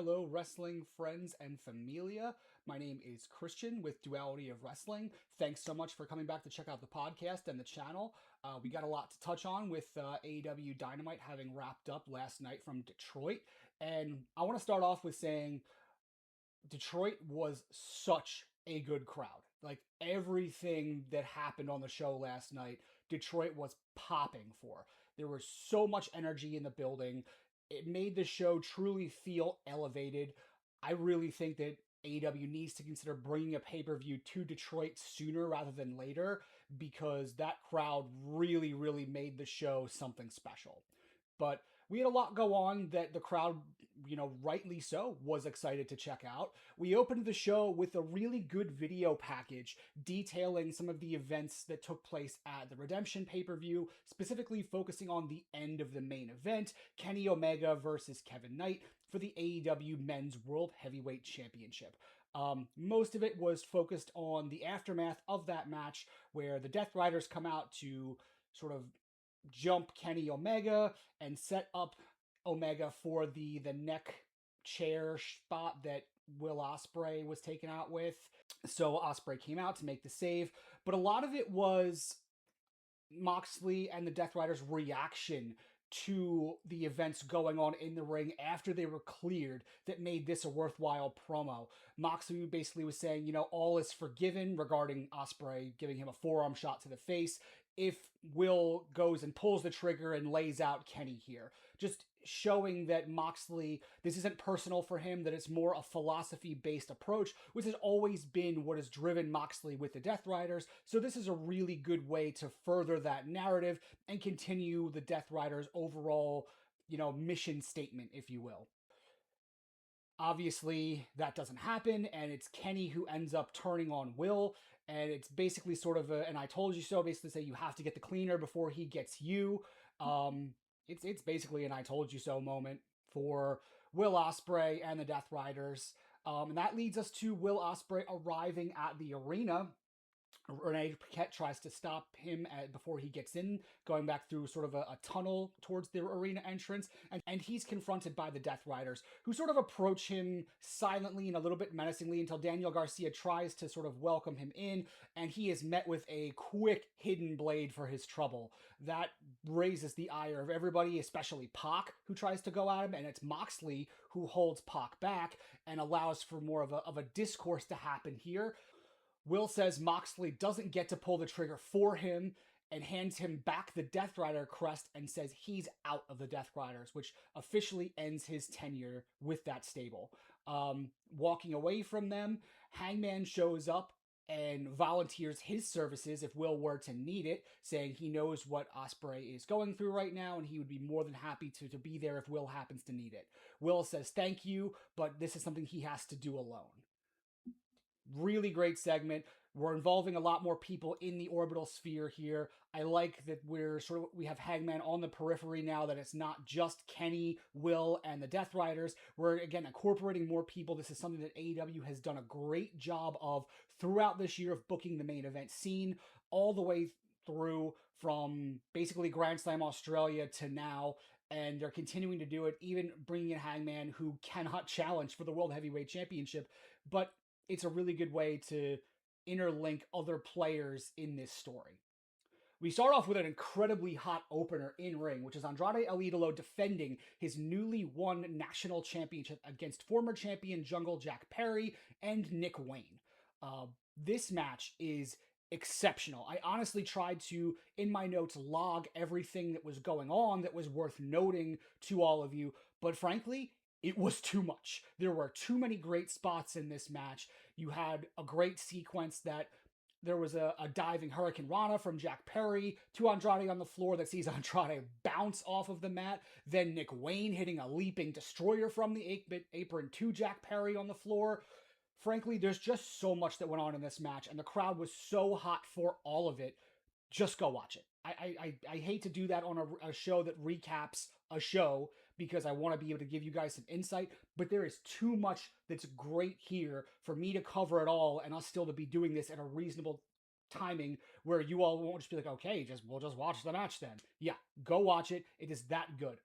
Hello, wrestling friends and familia. My name is Christian with Duality of Wrestling. Thanks so much for coming back to check out the podcast and the channel. We got a lot to touch on with AEW Dynamite having wrapped up last night from Detroit. And I want to start off with saying Detroit was such a good crowd. Like everything that happened on the show last night, Detroit was popping for. There was so much energy in the building. It made the show truly feel elevated. I really think that AEW needs to consider bringing a pay-per-view to Detroit sooner rather than later because that crowd really, really made the show something special. But we had a lot go on that the crowd, rightly so, was excited to check out. We opened the show with a really good video package detailing some of the events that took place at the Redemption pay-per-view, specifically focusing on the end of the main event, Kenny Omega versus Kevin Knight for the AEW Men's World Heavyweight Championship. Most of it was focused on the aftermath of that match, where the Death Riders come out to sort of jump Kenny Omega and set up Omega for the neck chair spot that Will Ospreay was taken out with. So Ospreay came out to make the save, but a lot of it was Moxley and the Death Riders' reaction to the events going on in the ring after they were cleared that made this a worthwhile promo. Moxley basically was saying, all is forgiven regarding Ospreay giving him a forearm shot to the face if Will goes and pulls the trigger and lays out Kenny here. Just showing that Moxley, this isn't personal for him, that it's more a philosophy-based approach, which has always been what has driven Moxley with the Death Riders. So this is a really good way to further that narrative and continue the Death Riders' overall, mission statement, if you will. Obviously, that doesn't happen, and it's Kenny who ends up turning on Will, and it's basically sort of a, and I told you so, basically say you have to get the cleaner before he gets you. It's basically an I told you so moment for Will Ospreay and the Death Riders. And that leads us to Will Ospreay arriving at the arena. Renee Paquette tries to stop him before he gets in, going back through sort of a tunnel towards the arena entrance, and he's confronted by the Death Riders, who sort of approach him silently and a little bit menacingly until Daniel Garcia tries to sort of welcome him in, and he is met with a quick hidden blade for his trouble. That raises the ire of everybody, especially Pac, who tries to go at him, and it's Moxley who holds Pac back and allows for more of a discourse to happen here. Will says Moxley doesn't get to pull the trigger for him and hands him back the Death Rider crest and says he's out of the Death Riders, which officially ends his tenure with that stable. Walking away from them, Hangman shows up and volunteers his services if Will were to need it, saying he knows what Ospreay is going through right now and he would be more than happy to be there if Will happens to need it. Will says thank you, but this is something he has to do alone. Really great segment. We're involving a lot more people in the orbital sphere here. I like that we have Hangman on the periphery now, that it's not just Kenny, Will, and the Death Riders. We're, again, incorporating more people. This is something that AEW has done a great job of throughout this year of booking the main event scene, all the way through from basically Grand Slam Australia to now. And they're continuing to do it, even bringing in Hangman, who cannot challenge for the World Heavyweight Championship. But it's a really good way to interlink other players in this story. We start off with an incredibly hot opener in ring, which is Andrade El Idolo defending his newly won national championship against former champion Jungle Jack Perry and Nick Wayne. This match is exceptional. I honestly tried to, in my notes, log everything that was going on that was worth noting to all of you, but frankly, it was too much. There were too many great spots in this match. You had a great sequence that there was a diving Hurricane Rana from Jack Perry to Andrade on the floor that sees Andrade bounce off of the mat. Then Nick Wayne hitting a leaping destroyer from the 8-bit apron to Jack Perry on the floor. Frankly, there's just so much that went on in this match, and the crowd was so hot for all of it. Just go watch it. I hate to do that on a show that recaps a show because I want to be able to give you guys some insight, but there is too much that's great here for me to cover it all and us still to be doing this at a reasonable timing where you all won't just be like, okay, we'll just watch the match then. Yeah, go watch it. It is that good.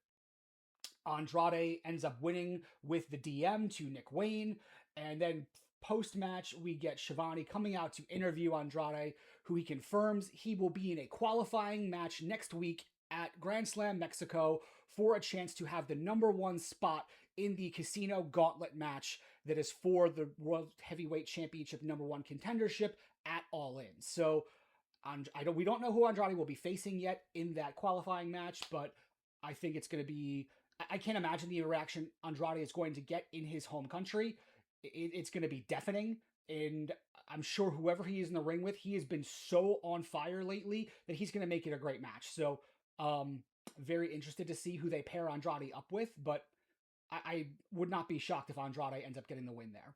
Andrade ends up winning with the DM to Nick Wayne. And then post-match, we get Shivani coming out to interview Andrade, who he confirms he will be in a qualifying match next week at Grand Slam Mexico for a chance to have the number one spot in the Casino Gauntlet match that is for the World Heavyweight Championship number one contendership at All In. So we don't know who Andrade will be facing yet in that qualifying match, but I think it's going to be... I can't imagine the interaction Andrade is going to get in his home country. It's going to be deafening, and I'm sure whoever he is in the ring with, he has been so on fire lately that he's going to make it a great match. So, very interested to see who they pair Andrade up with, but I would not be shocked if Andrade ends up getting the win there.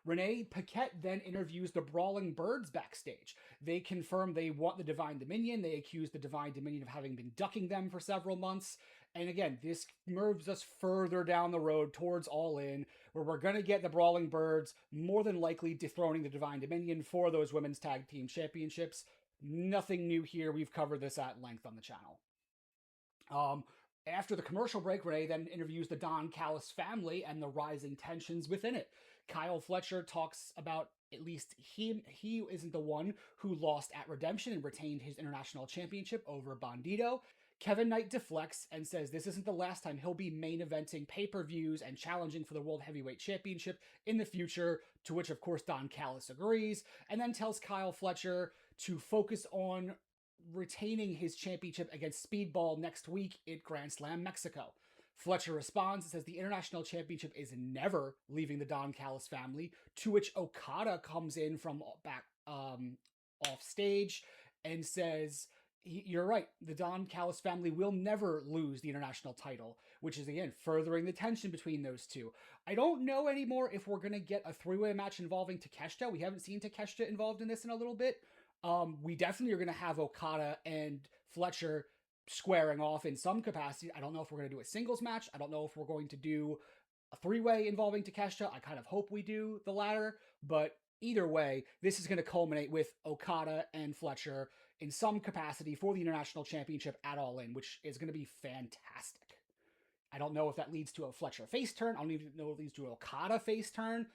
Renee Paquette then interviews the Brawling Birds backstage. They confirm they want the Divine Dominion. They accuse the Divine Dominion of having been ducking them for several months. And again, this moves us further down the road towards All In, where we're going to get the Brawling Birds more than likely dethroning the Divine Dominion for those women's tag team championships. Nothing new here. We've covered this at length on the channel. After the commercial break, Renee then interviews the Don Callis family and the rising tensions within it. Kyle Fletcher talks about at least he isn't the one who lost at Redemption and retained his international championship over Bandito. Kevin Knight deflects and says this isn't the last time he'll be main eventing pay-per-views and challenging for the World Heavyweight Championship in the future, to which, of course, Don Callis agrees, and then tells Kyle Fletcher to focus on retaining his championship against Speedball next week at Grand Slam Mexico. Fletcher responds and says the international championship is never leaving the Don Callis family, to which Okada comes in from back off stage and says, you're right, the Don Callis family will never lose the international title, which is, again, furthering the tension between those two. I don't know anymore if we're going to get a three-way match involving Takeshita. We haven't seen Takeshita involved in this in a little bit. We definitely are going to have Okada and Fletcher squaring off in some capacity. I don't know if we're going to do a singles match. I don't know if we're going to do a three-way involving Takeshita. I kind of hope we do the latter, but either way, this is going to culminate with Okada and Fletcher in some capacity for the international championship at All In, which is going to be fantastic. I don't know if that leads to a Fletcher face turn. I don't even know if it leads to an Okada face turn.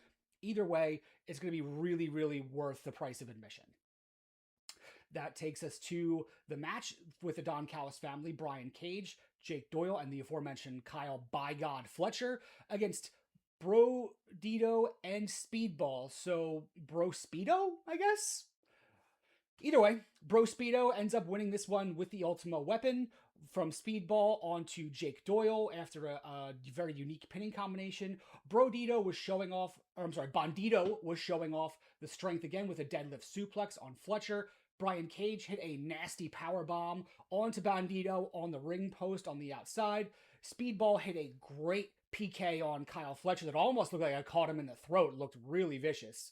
Either way, it's going to be really, really worth the price of admission. That takes us to the match with the Don Callis family, Brian Cage, Jake Doyle, and the aforementioned Kyle By God Fletcher against Bro Dito and Speedball. So, Bro Speedo, I guess? Either way, Bro Speedo ends up winning this one with the Ultima Weapon from Speedball onto Jake Doyle after a very unique pinning combination. Bandito was showing off the strength again with a deadlift suplex on Fletcher. Brian Cage hit a nasty powerbomb onto Bandito on the ring post on the outside. Speedball hit a great PK on Kyle Fletcher that almost looked like I caught him in the throat. It looked really vicious.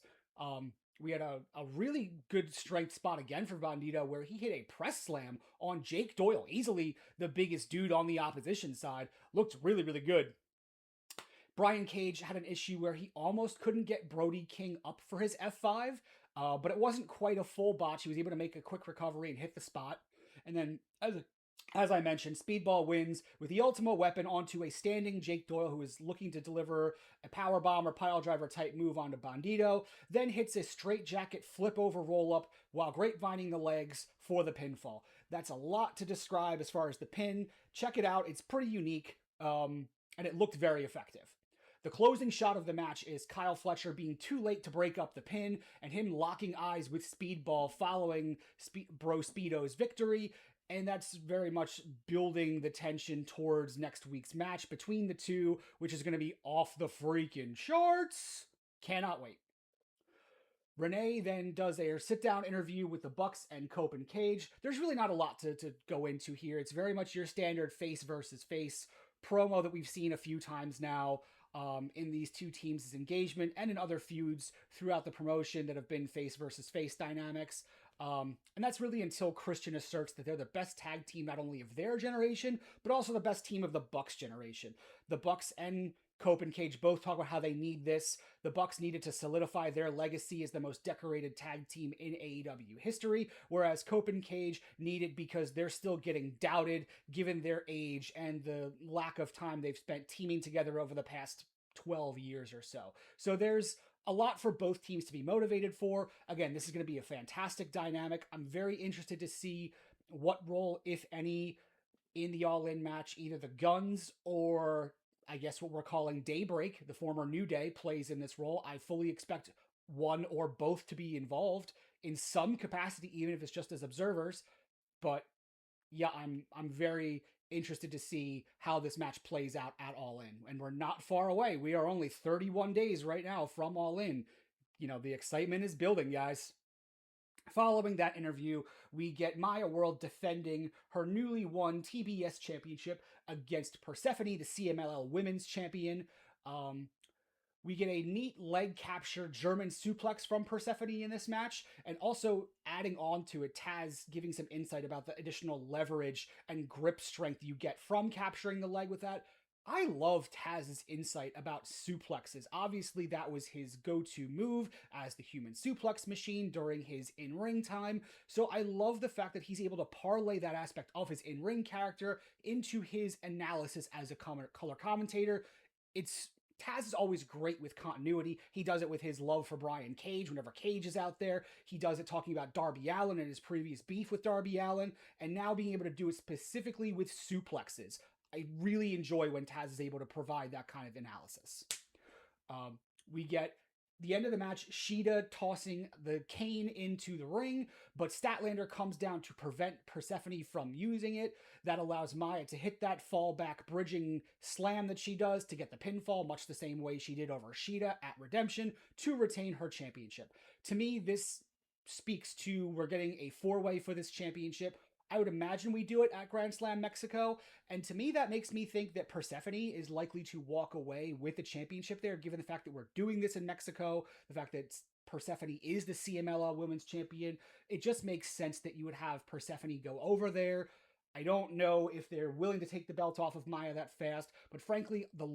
We had a really good strength spot again for Bandito where he hit a press slam on Jake Doyle, easily the biggest dude on the opposition side. Looked really, really good. Brian Cage had an issue where he almost couldn't get Brody King up for his F5, but it wasn't quite a full botch. He was able to make a quick recovery and hit the spot. And then, as I mentioned, Speedball wins with the Ultima Weapon onto a standing Jake Doyle who is looking to deliver a powerbomb or piledriver type move onto Bandito, then hits a straight jacket flip over roll up while grapevining the legs for the pinfall. That's a lot to describe as far as the pin. Check it out. It's pretty unique, and it looked very effective. The closing shot of the match is Kyle Fletcher being too late to break up the pin and him locking eyes with Speedball following Bro Speedo's victory. And that's very much building the tension towards next week's match between the two, which is going to be off the freaking charts. Cannot wait. Renee then does a sit-down interview with the Bucks and Cope and Cage. There's really not a lot to go into here. It's very much your standard face versus face promo that we've seen a few times now in these two teams' engagement and in other feuds throughout the promotion that have been face versus face dynamics. And that's really until Christian asserts that they're the best tag team not only of their generation, but also the best team of the Bucks generation. The Bucks and Cope and Cage both talk about how they need this. The Bucks needed to solidify their legacy as the most decorated tag team in AEW history, whereas Cope and Cage need it because they're still getting doubted given their age and the lack of time they've spent teaming together over the past 12 years or so. So there's a lot for both teams to be motivated for. Again, this is going to be a fantastic dynamic. I'm very interested to see what role, if any, in the All In match, either the Guns or I guess what we're calling Daybreak, the former New Day, plays in this role. I fully expect one or both to be involved in some capacity, even if it's just as observers. But yeah, I'm very interested to see how this match plays out at All In. And we're not far away. We are only 31 days right now from All In. You know, the excitement is building, guys. Following that interview, we get Maya World defending her newly won TBS championship against Persephone, the CMLL Women's Champion. We get a neat leg capture German suplex from Persephone in this match, and also adding on to it, Taz giving some insight about the additional leverage and grip strength you get from capturing the leg with that. I love Taz's insight about suplexes. Obviously, that was his go-to move as the human suplex machine during his in-ring time. So I love the fact that he's able to parlay that aspect of his in-ring character into his analysis as a color commentator. Taz is always great with continuity. He does it with his love for Brian Cage whenever Cage is out there. He does it talking about Darby Allin and his previous beef with Darby Allin, and now being able to do it specifically with suplexes. I really enjoy when Taz is able to provide that kind of analysis. We get the end of the match, Shida tossing the cane into the ring, but Statlander comes down to prevent Persephone from using it. That allows Maya to hit that fallback bridging slam that she does to get the pinfall, much the same way she did over Shida at Redemption, to retain her championship. To me, this speaks to we're getting a four-way for this championship. I would imagine we do it at Grand Slam Mexico, and to me that makes me think that Persephone is likely to walk away with the championship there, given the fact that we're doing this in Mexico, the fact that Persephone is the CMLL Women's Champion. It just makes sense that you would have Persephone go over there. I don't know if they're willing to take the belt off of Maya that fast, but frankly, the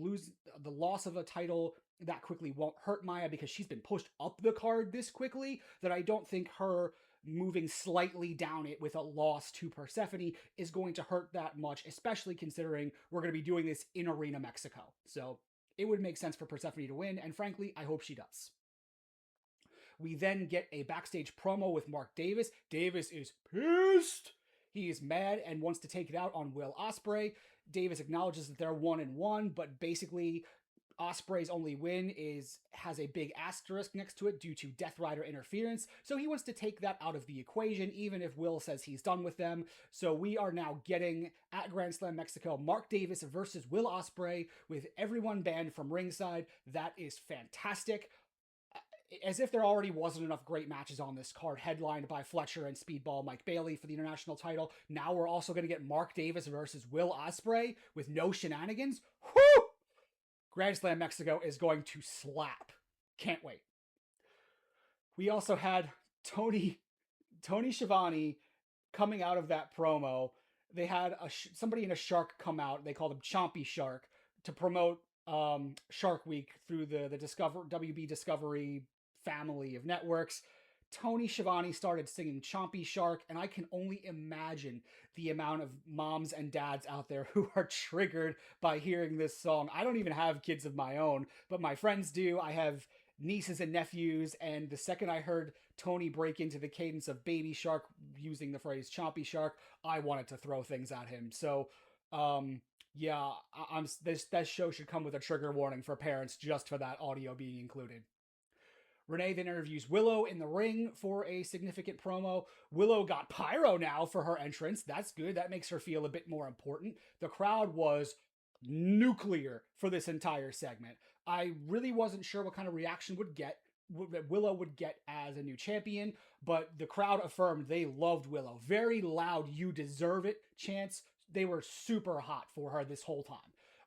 loss of a title that quickly won't hurt Maya because she's been pushed up the card this quickly that I don't think her moving slightly down it with a loss to Persephone is going to hurt that much, especially considering we're going to be doing this in Arena Mexico. So it would make sense for Persephone to win, and frankly, I hope she does. We then get a backstage promo with Mark Davis. Davis is pissed. He is mad and wants to take it out on Will Ospreay. Davis acknowledges that they're 1-1, but basically Ospreay's only win has a big asterisk next to it due to Death Rider interference, so he wants to take that out of the equation, even if Will says he's done with them. So we are now getting, at Grand Slam Mexico, Mark Davis versus Will Ospreay with everyone banned from ringside. That is fantastic. As if there already wasn't enough great matches on this card, headlined by Fletcher and Speedball Mike Bailey for the international title. Now we're also going to get Mark Davis versus Will Ospreay with no shenanigans. Whew! Grand Slam Mexico is going to slap. Can't wait. We also had Tony Schiavone coming out of that promo. They had somebody in a shark come out. They called him Chompy Shark to promote Shark Week through the WB Discovery family of networks. Tony Schiavone started singing Chompy Shark, and I can only imagine the amount of moms and dads out there who are triggered by hearing this song. I don't even have kids of my own, but my friends do. I have nieces and nephews, and the second I heard Tony break into the cadence of Baby Shark using the phrase Chompy Shark, I wanted to throw things at him. So, yeah, this show should come with a trigger warning for parents just for that audio being included. Renee then interviews Willow in the ring for a significant promo. Willow got pyro now for her entrance. That's good. That makes her feel a bit more important. The crowd was nuclear for this entire segment. I really wasn't sure what kind of reaction Willow would get as a new champion, but the crowd affirmed they loved Willow. Very loud, "You deserve it" chants. They were super hot for her this whole time.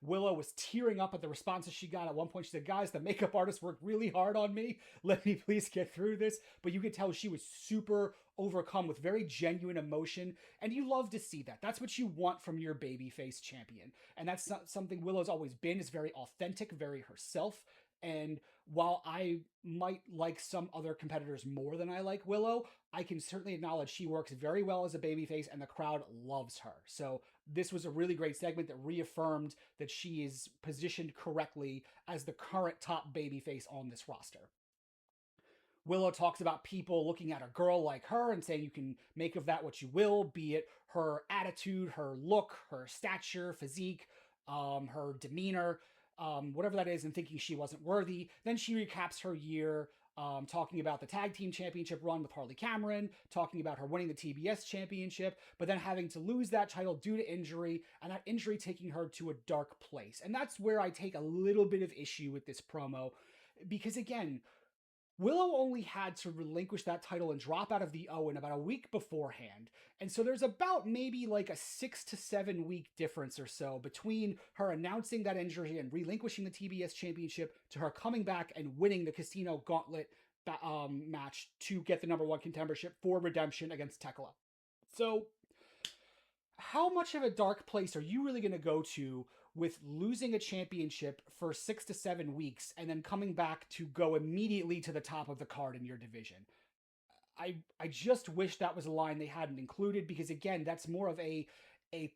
Willow was tearing up at the responses she got. At one point, she said, "Guys, the makeup artist worked really hard on me. Let me please get through this." But you could tell she was super overcome with very genuine emotion, and you love to see that. That's what you want from your babyface champion, and that's something Willow's always been. Is very authentic, very herself. And while I might like some other competitors more than I like Willow, I can certainly acknowledge she works very well as a babyface, and the crowd loves her. So this was a really great segment that reaffirmed that she is positioned correctly as the current top babyface on this roster. Willow talks about people looking at a girl like her and saying you can make of that what you will, be it her attitude, her look, her stature, physique, her demeanor, whatever that is, and thinking she wasn't worthy. Then she recaps her year, talking about the tag team championship run with Harley Cameron, talking about her winning the TBS championship, but then having to lose that title due to injury, and that injury taking her to a dark place. And that's where I take a little bit of issue with this promo, because again, Willow only had to relinquish that title and drop out of the Owen about a week beforehand. And so there's about maybe like a 6 to 7 week difference or so between her announcing that injury and relinquishing the TBS championship to her coming back and winning the Casino Gauntlet match to get the number one contendership for Redemption against Tekla. So how much of a dark place are you really going to go to with losing a championship for 6 to 7 weeks and then coming back to go immediately to the top of the card in your division? I just wish that was a line they hadn't included, because again, that's more of a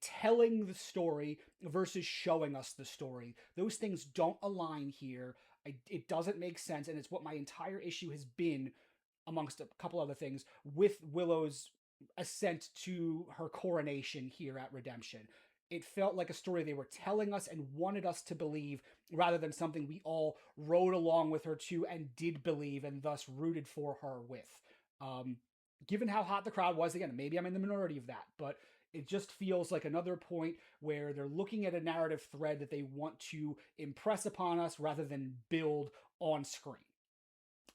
telling the story versus showing us the story. Those things don't align here. It doesn't make sense, and it's what my entire issue has been, amongst a couple other things, with Willow's ascent to her coronation here at Redemption. It felt like a story they were telling us and wanted us to believe, rather than something we all rode along with her to and did believe and thus rooted for her with. Given how hot the crowd was, again, maybe I'm in the minority of that, but it just feels like another point where they're looking at a narrative thread that they want to impress upon us rather than build on screen.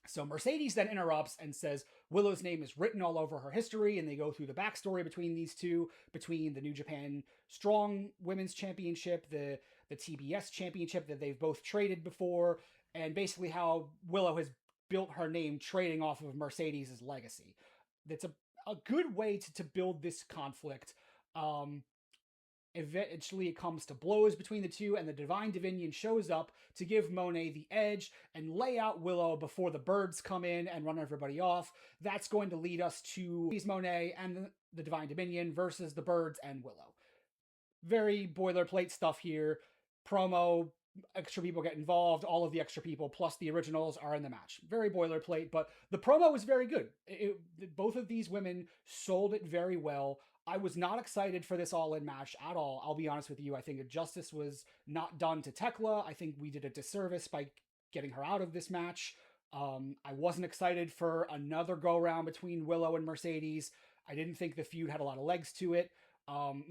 So Mercedes then interrupts and says Willow's name is written all over her history, and they go through the backstory between these two, between the New Japan Strong Women's Championship, the TBS Championship that they've both traded before, and basically how Willow has built her name trading off of Mercedes' legacy. That's a good way to build this conflict. Eventually it comes to blows between the two, and the Divine Dominion shows up to give Monet the edge and lay out Willow before the birds come in and run everybody off. That's going to lead us to Monet and the Divine Dominion versus the birds and Willow. Very boilerplate stuff here. Promo, extra people get involved, all of the extra people plus the originals are in the match. Very boilerplate, but the promo was very good. Both of these women sold it very well. I was not excited for this all-in match at all. I'll be honest with you. I think justice was not done to Tekla. I think we did a disservice by getting her out of this match. I wasn't excited for another go-round between Willow and Mercedes. I didn't think the feud had a lot of legs to it.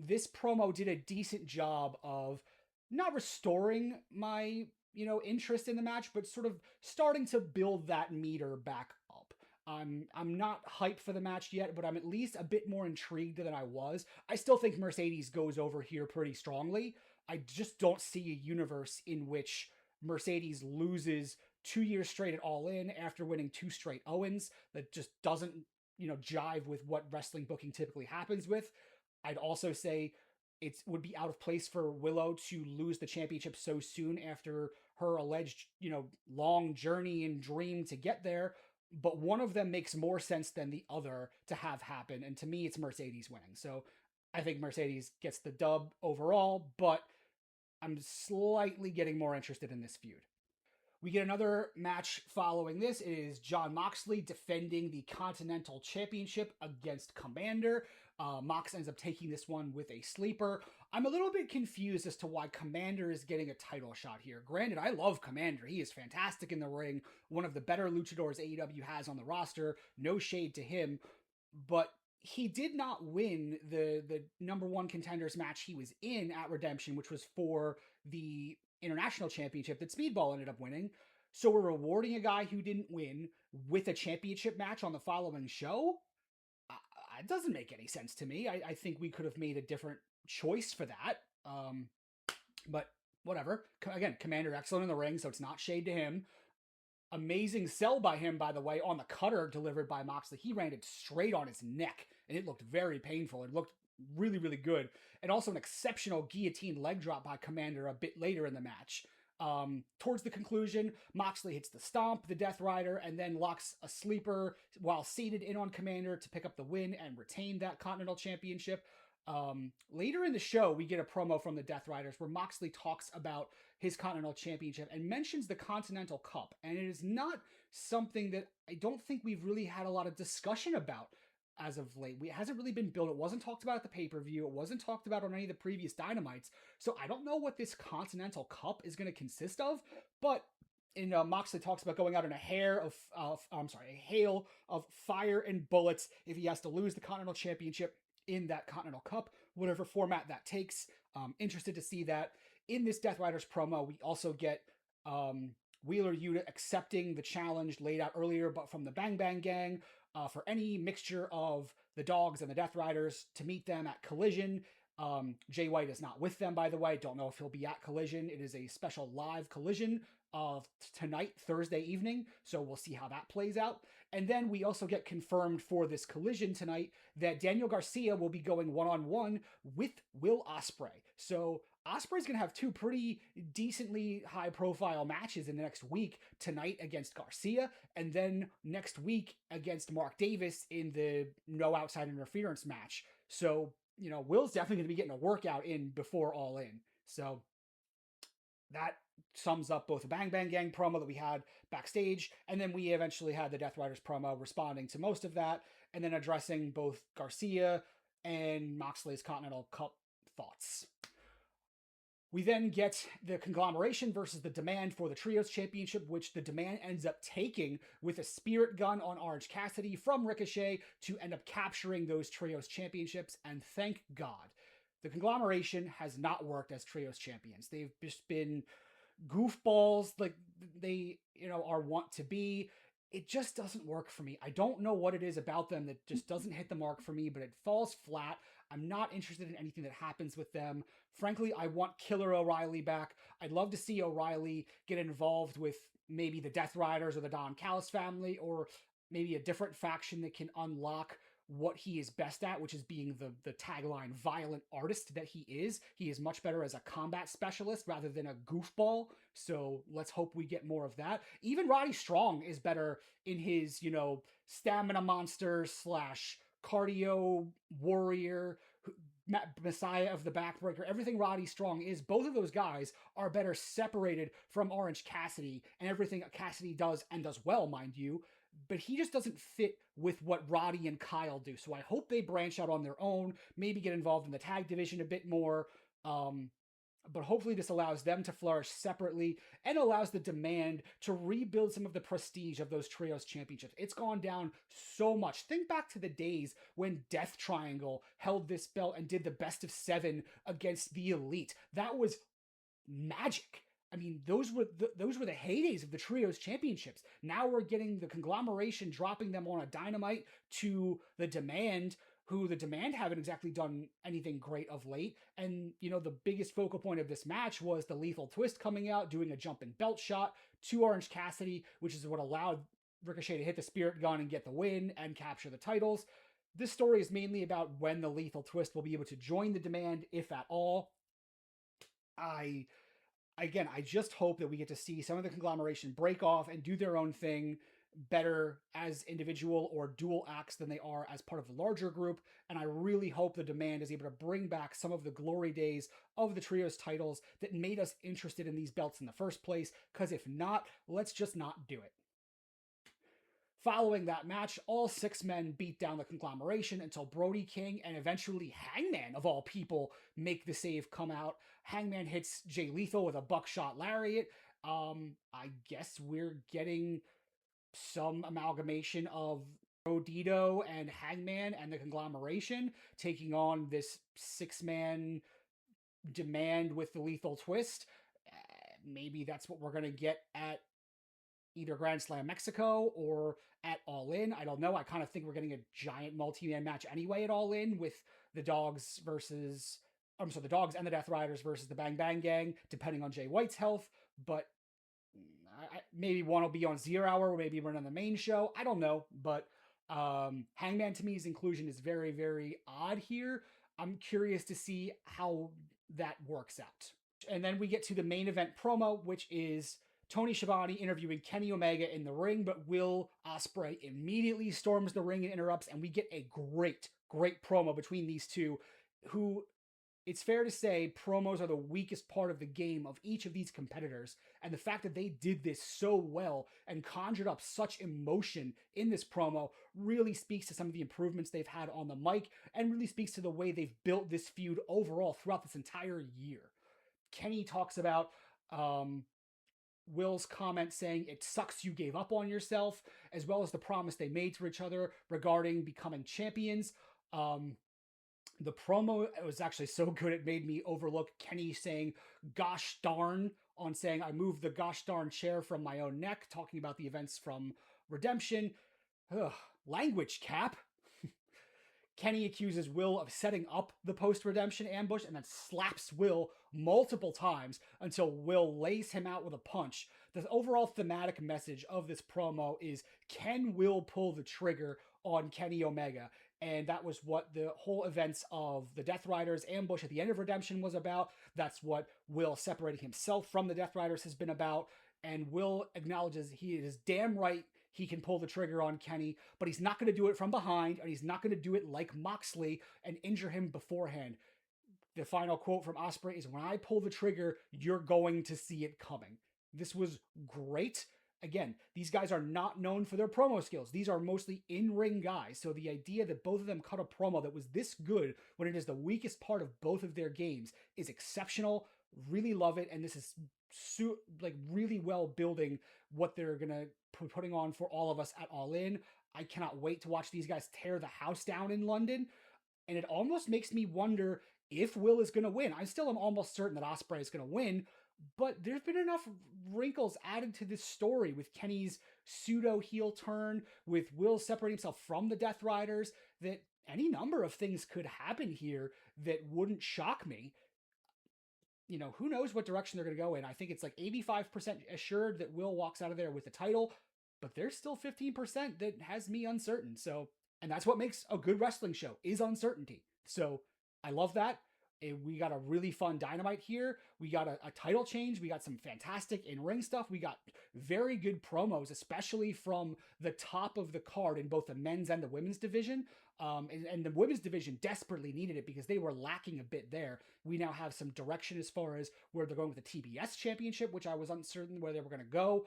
This promo did a decent job of not restoring my, interest in the match, but sort of starting to build that meter back up. I'm not hyped for the match yet, but I'm at least a bit more intrigued than I was. I still think Mercedes goes over here pretty strongly. I just don't see a universe in which Mercedes loses 2 years straight at All In after winning 2 straight Owens. That just doesn't, jive with what wrestling booking typically happens with. I'd also say it would be out of place for Willow to lose the championship so soon after her alleged, long journey and dream to get there. But one of them makes more sense than the other to have happen. And to me, it's Mercedes winning. So I think Mercedes gets the dub overall, but I'm slightly getting more interested in this feud. We get another match following this. It is Jon Moxley defending the Continental Championship against Commander. Mox ends up taking this one with a sleeper. I'm a little bit confused as to why Commander is getting a title shot here. Granted, I love Commander. He is fantastic in the ring. One of the better luchadors AEW has on the roster. No shade to him. But he did not win the number one contenders match he was in at Redemption, which was for the International Championship that Speedball ended up winning. So we're rewarding a guy who didn't win with a championship match on the following show? It doesn't make any sense to me. I think we could have made a different choice for that. But whatever. Again, Commander excellent in the ring, so it's not shade to him. Amazing sell by him, by the way, on the cutter delivered by Moxley. He ran it straight on his neck, and it looked very painful. It looked really, really good. And also an exceptional guillotine leg drop by Commander a bit later in the match. Towards the conclusion, Moxley hits the stomp, the Death Rider, and then locks a sleeper while seated in on Commander to pick up the win and retain that Continental Championship. Later in the show, we get a promo from the Death Riders where Moxley talks about his Continental Championship and mentions the Continental Cup. And it is not something that I don't think we've really had a lot of discussion about as of late. It hasn't really been built. It wasn't talked about at the pay-per-view. It wasn't talked about on any of the previous Dynamites. So I don't know what this Continental Cup is going to consist of, but Moxley talks about going out in a hail of fire and bullets if he has to lose the Continental Championship in that Continental Cup, whatever format that takes. Interested to see that. In this Death Riders promo, we also get Wheeler Yuta accepting the challenge laid out earlier, but from the Bang Bang Gang, for any mixture of the Dogs and the Death Riders to meet them at Collision. Jay White is not with them, by the way. Don't know if he'll be at Collision. It is a special live Collision of tonight, Thursday evening, so we'll see how that plays out. And then we also get confirmed for this Collision tonight that Daniel Garcia will be going one-on-one with Will Ospreay. So Ospreay's going to have two pretty decently high-profile matches in the next week, tonight against Garcia, and then next week against Mark Davis in the no outside interference match. So, Will's definitely going to be getting a workout in before All In. So that sums up both the Bang Bang Gang promo that we had backstage, and then we eventually had the Death Riders promo responding to most of that, and then addressing both Garcia and Moxley's Continental Cup thoughts. We then get the Conglomeration versus the Demand for the Trios Championship, which the Demand ends up taking with a Spirit Gun on Orange Cassidy from Ricochet to end up capturing those Trios Championships, and thank God. The Conglomeration has not worked as Trios Champions. They've just been goofballs like they, are wont to be. It just doesn't work for me. I don't know what it is about them that just doesn't hit the mark for me, but it falls flat. I'm not interested in anything that happens with them. Frankly, I want Killer O'Reilly back. I'd love to see O'Reilly get involved with maybe the Death Riders or the Don Callis family, or maybe a different faction that can unlock what he is best at, which is being the tagline violent artist that he is. He is much better as a combat specialist rather than a goofball. So let's hope we get more of that. Even Roddy Strong is better in his, stamina monster / cardio warrior, Messiah of the Backbreaker. Everything Roddy Strong is, both of those guys are better separated from Orange Cassidy and everything Cassidy does, and does well, mind you. But he just doesn't fit with what Roddy and Kyle do. So I hope they branch out on their own, maybe get involved in the tag division a bit more. But hopefully this allows them to flourish separately and allows the Demand to rebuild some of the prestige of those Trios Championships. It's gone down so much. Think back to the days when Death Triangle held this belt and did the best of 7 against the Elite. That was magic. I mean, those were the heydays of the Trios Championships. Now we're getting the Conglomeration dropping them on a Dynamite to the Demand, who the Demand haven't exactly done anything great of late. And, the biggest focal point of this match was the Lethal Twist coming out, doing a jumping belt shot to Orange Cassidy, which is what allowed Ricochet to hit the Spirit Gun and get the win and capture the titles. This story is mainly about when the Lethal Twist will be able to join the Demand, if at all. I just hope that we get to see some of the Conglomeration break off and do their own thing better as individual or dual acts than they are as part of the larger group. And I really hope the Demand is able to bring back some of the glory days of the Trios titles that made us interested in these belts in the first place, because if not, let's just not do it. Following that match, all 6 men beat down the Conglomeration until Brody King and eventually Hangman, of all people, make the save come out. Hangman hits Jay Lethal with a buckshot lariat. I guess we're getting some amalgamation of Rodito and Hangman and the Conglomeration taking on this 6-man Demand with the Lethal Twist. Maybe that's what we're going to get at either Grand Slam Mexico or at All In. I don't know. I kind of think we're getting a giant multi-man match anyway at All In, with the Dogs versus the Dogs and the Death Riders versus the Bang Bang Gang, depending on Jay White's health. But maybe one will be on 0 Hour, or maybe run on the main show. I don't know, but Hangman to me's inclusion is very, very odd here. I'm curious to see how that works out. And then we get to the main event promo, which is Tony Schiavone interviewing Kenny Omega in the ring, but Will Ospreay immediately storms the ring and interrupts, and we get a great, great promo between these two, who, it's fair to say, promos are the weakest part of the game of each of these competitors, and the fact that they did this so well and conjured up such emotion in this promo really speaks to some of the improvements they've had on the mic, and really speaks to the way they've built this feud overall throughout this entire year. Kenny talks about Will's comment saying it sucks you gave up on yourself, as well as the promise they made to each other regarding becoming champions. The promo was actually so good it made me overlook Kenny saying gosh darn on saying I moved the gosh darn chair from my own neck, talking about the events from Redemption. Ugh, language, Cap. Kenny accuses Will of setting up the post-redemption ambush and then slaps Will multiple times until Will lays him out with a punch. The overall thematic message of this promo is, can Will pull the trigger on Kenny Omega? And that was what the whole events of the Death Riders ambush at the end of Redemption was about. That's what Will separating himself from the Death Riders has been about. And Will acknowledges he is damn right he can pull the trigger on Kenny, but he's not going to do it from behind, and he's not going to do it like Moxley and injure him beforehand. The final quote from Ospreay is, when I pull the trigger, you're going to see it coming. This was great. Again, these guys are not known for their promo skills. These are mostly in-ring guys. So the idea that both of them cut a promo that was this good when it is the weakest part of both of their games is exceptional. Really love it. And this is really well building what they're going to putting on for all of us at All In. I cannot wait to watch these guys tear the house down in London. And it almost makes me wonder if Will is going to win. I still am almost certain that Ospreay is going to win, but there's been enough wrinkles added to this story with Kenny's pseudo heel turn, with Will separating himself from the Death Riders, that any number of things could happen here that wouldn't shock me. You know, who knows what direction they're going to go in. I think it's like 85% assured that Will walks out of there with the title, but there's still 15% that has me uncertain. So, and that's what makes a good wrestling show, is uncertainty. So I love that. We got a really fun Dynamite here. We got a title change. We got some fantastic in-ring stuff. We got very good promos, especially from the top of the card in both the men's and the women's division. And the women's division desperately needed it because they were lacking a bit there. We now have some direction as far as where they're going with the TBS championship, which I was uncertain where they were going to go.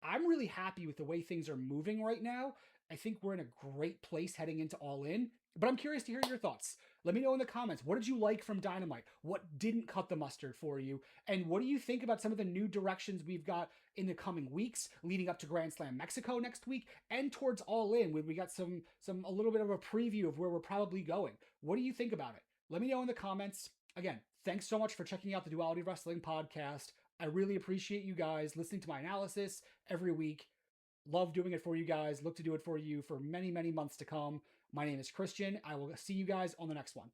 I'm really happy with the way things are moving right now. I think we're in a great place heading into All In, but I'm curious to hear your thoughts. Let me know in the comments, what did you like from Dynamite? What didn't cut the mustard for you? And what do you think about some of the new directions we've got in the coming weeks, leading up to Grand Slam Mexico next week, and towards All In, when we got a little bit of a preview of where we're probably going? What do you think about it? Let me know in the comments. Again, thanks so much for checking out the Duality of Wrestling Podcast. I really appreciate you guys listening to my analysis every week. Love doing it for you guys. Look to do it for you for many, many months to come. My name is Christian. I will see you guys on the next one.